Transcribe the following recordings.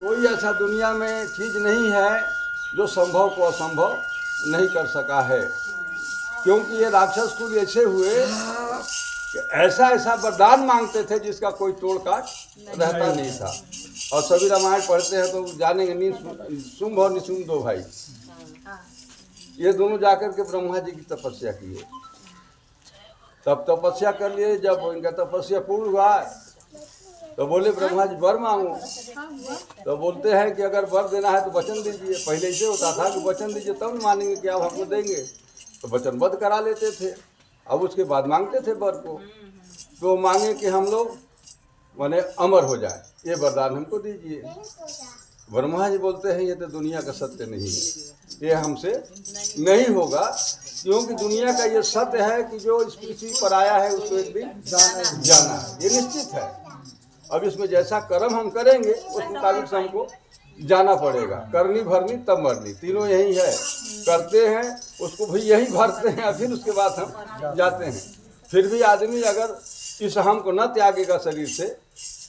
कोई ऐसा दुनिया में चीज़ नहीं है जो संभव को असंभव नहीं कर सका है, क्योंकि ये राक्षस कुल ऐसे हुए कि ऐसा ऐसा वरदान मांगते थे जिसका कोई तोड़ काट रहता नहीं था। और सभी रामायण पढ़ते हैं तो जानेंगे शुंभ और निशुंभ दो भाई, ये दोनों जाकर के ब्रह्मा जी की तपस्या किए। तब तपस्या कर लिए, जब इनका तपस्या पूर्ण हुआ तो बोले ब्रह्मा जी वर मांगो। तो बोलते हैं कि अगर वर देना है तो वचन दीजिए। पहले ऐसे होता था कि वचन दीजिए तब मानेंगे कि आप हमको देंगे, तो वचनबद्ध करा लेते थे। अब उसके बाद मांगते थे वर को, तो मांगे कि हम लोग माने अमर हो जाए, ये वरदान हमको दीजिए। ब्रह्मा जी बोलते हैं ये तो दुनिया का सत्य नहीं है, ये हमसे नहीं होगा, क्योंकि दुनिया का ये सत्य है कि जो इस पृथ्वी पर आया है उसको एक दिन जाना है, ये निश्चित है। अब इसमें जैसा कर्म हम करेंगे उस मुताबिक से हमको जाना पड़ेगा। करनी भरनी तब मरनी, तीनों यही है। करते हैं उसको भी यही भरते हैं, फिर उसके बाद हम जाते हैं। फिर भी आदमी अगर इस हम को न त्यागेगा शरीर से,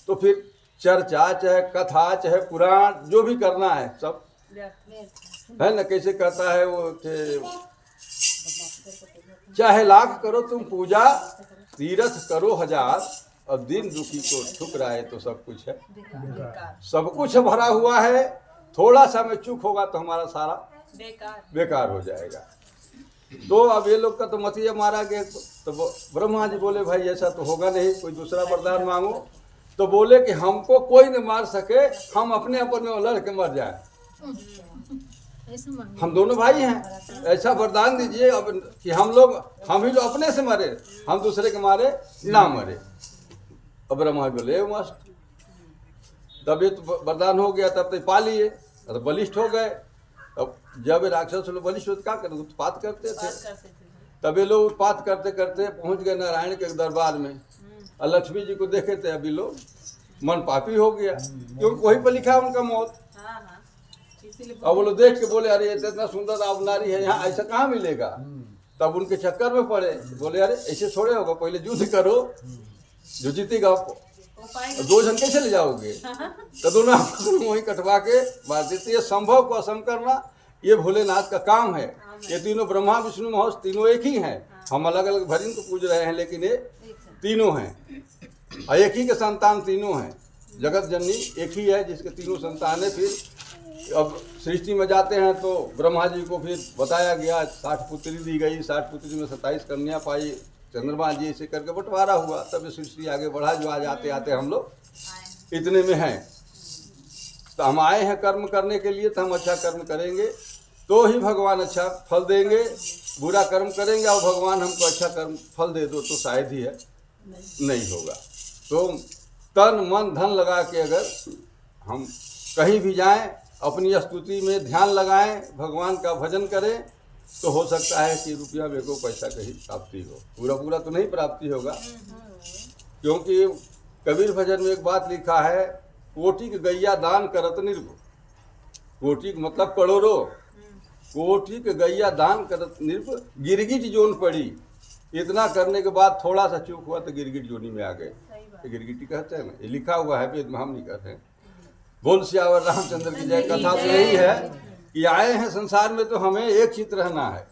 तो फिर चर्चा चाहे कथा चाहे पुराण जो भी करना है सब है न। कैसे कहता है वो, चाहे लाख करो तुम पूजा, तीर्थ करो हजार, और दिन दुखी को ठुकराए तो सब कुछ है। सब कुछ भरा हुआ है, थोड़ा सा में चूक होगा तो हमारा सारा बेकार हो जाएगा। तो अब ये लोग का तो मतिया मारा गया। तो ब्रह्मा जी बोले भाई ऐसा तो होगा नहीं, कोई दूसरा वरदान मांगो। तो बोले कि हमको कोई न मार सके, हम अपने अपन में लड़ के मर जाए। हम दोनों भाई हैं, ऐसा वरदान दीजिए अब कि हम ही जो अपने से मरे, हम दूसरे के मारे ना मरे। अब ब्रह्मा बोले मस्त, तब ये तो वरदान हो गया, तब तो पा लिए, तो बलिष्ठ हो गए। अब जब राक्षस लोग बलिष्ठ होते क्या करते, उत्पात करते थे। तब ये लोग उत्पात करते करते पहुंच गए नारायण के दरबार में, और लक्ष्मी जी को देखे थे। अभी लोग मन पापी हो गया, क्योंकि वहीं पर लिखा है उनका मौत। अब वो लोग देख के बोले अरे ये इतना सुंदर आप नारी है, यहाँ ऐसा कहाँ मिलेगा। तब उनके चक्कर में पड़े, बोले अरे ऐसे थोड़े होगा, पहले युद्ध करो, जो जीतेगा दो जन कैसे ले जाओगे। तो दोनों वहीं कटवा के मार देते। ये संभव को असम करना ये भोलेनाथ का काम है। ये तीनों ब्रह्मा विष्णु महेश तीनों एक ही हैं। हम अलग अलग भजन को पूज रहे हैं, लेकिन ये तीनों हैं और एक ही के संतान तीनों हैं। जगत जननी एक ही है जिसके तीनों संतान है। फिर अब सृष्टि में जाते हैं तो ब्रह्मा जी को फिर बताया गया 60 पुत्री दी गई, 60 पुत्री में 27 कन्या पाई, चंद्रमा जी ऐसे करके बंटवारा हुआ। तब सृष्टि आगे बढ़ा, जो आज आते आते हम लोग इतने में हैं। तो हम आए हैं कर्म करने के लिए, तो हम अच्छा कर्म करेंगे तो ही भगवान अच्छा फल देंगे। बुरा कर्म करेंगे और भगवान हमको अच्छा कर्म फल दे दो तो शायद ही है, नहीं होगा। तो तन मन धन लगा के अगर हम कहीं भी जाएं, अपनी स्तुति में ध्यान लगाएं, भगवान का भजन करें, तो हो सकता है कि रुपया में को पैसा कहीं प्राप्ति हो। पूरा पूरा तो नहीं प्राप्ति होगा, क्योंकि कबीर भजन में एक बात लिखा है, कोटि के गैया दान करत निर्भो। कोटि मतलब करोड़ों, कोटि के गैया दान करत निर्भो, गिरगिट जोन पड़ी। इतना करने के बाद थोड़ा सा चूक हुआ तो गिरगिट जोनी में आ गए। तो गिरगिटी कहते हैं ना, ये लिखा हुआ है, वेद में हम नहीं कहते हैं। बोल सियावर रामचंद्र की जय। कथा तो यही है कि आए हैं संसार में तो हमें एक चित्त रहना है,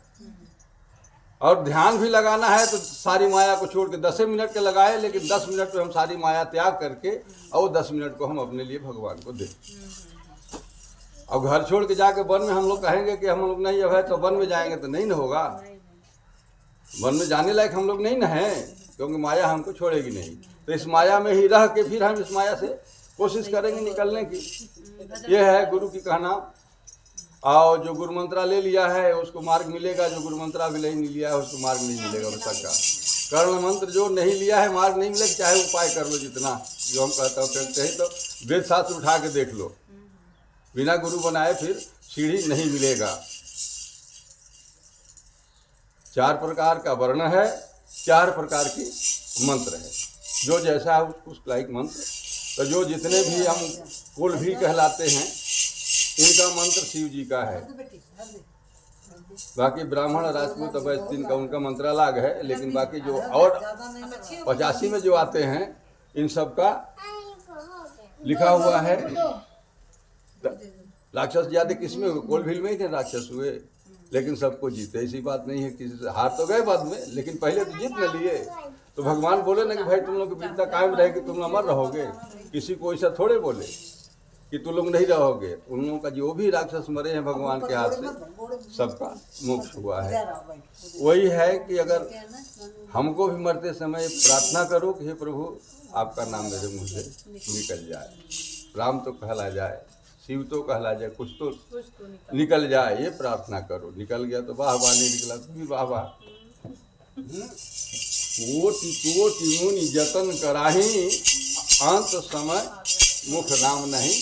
और ध्यान भी लगाना है। तो सारी माया को छोड़ के 10 मिनट के लगाए, लेकिन 10 मिनट में हम सारी माया त्याग करके और 10 मिनट को हम अपने लिए भगवान को दें। और घर छोड़ के जाके वन में हम लोग कहेंगे कि हम लोग नहीं अब है तो वन में जाएंगे, तो नहीं न होगा। वन में जाने लायक हम लोग नहीं न हैं, क्योंकि माया हमको छोड़ेगी नहीं। तो इस माया में ही रह के फिर हम इस माया से कोशिश करेंगे निकलने की। ये है गुरु की कहना। और जो गुरु मंत्रा ले लिया है उसको मार्ग मिलेगा, जो गुरु मंत्रा भी नहीं लिया है उसको मार्ग नहीं मिलेगा। उसका कर्ण मंत्र जो नहीं लिया है मार्ग नहीं मिलेगा, चाहे उपाय कर लो जितना। जो हम कहते हैं तो वेद शास्त्र उठा के देख लो, बिना गुरु बनाए फिर सीढ़ी नहीं मिलेगा। 4 प्रकार का वर्ण है, 4 प्रकार की मंत्र है, जो जैसा है उस लायक मंत्र। तो जो जितने भी हम कुल भी कहलाते हैं, इनका मंत्र शिव जी का है। बाकी ब्राह्मण राजपूत अवैश्य का उनका मंत्र अलग है, लेकिन बाकी जो और 85 में जो आते हैं इन सब का लिखा हुआ है राक्षस ज्यादा किसमें हुए? कोलभील में ही थे राक्षस हुए, लेकिन सबको जीते। ऐसी बात नहीं है, किसी से हार तो गए बाद में, लेकिन पहले तो जीत न लिए। तो भगवान बोले ना कि भाई तुम लोग की वीरता कायम रहेगी, तुम अमर रहोगे। किसी को ऐसा थोड़े बोले कि तुम लोग नहीं रहोगे। उन लोगों का जो भी राक्षस मरे हैं भगवान के हाथ से, सबका मोक्ष हुआ है। वही है कि अगर हमको भी मरते समय प्रार्थना करो कि हे प्रभु आपका नाम मेरे मुंह से निकल जाए, राम तो कहला जाए, शिव तो कहला जाए, कुछ तो निकल जाए, ये प्रार्थना करो। निकल गया तो वाह वाह, नहीं निकला तो भी वाह वाह। कोटि कोटि मुनि जतन कराही, अंत समय मुख राम नहीं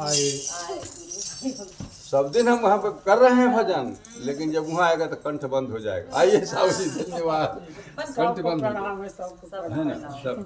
आए। सब दिन हम वहाँ पर कर रहे हैं भजन, लेकिन जब वहाँ आएगा तो कंठ बंद हो जाएगा। आइए साहब जी, धन्यवाद। कंठ बंद है ना सब।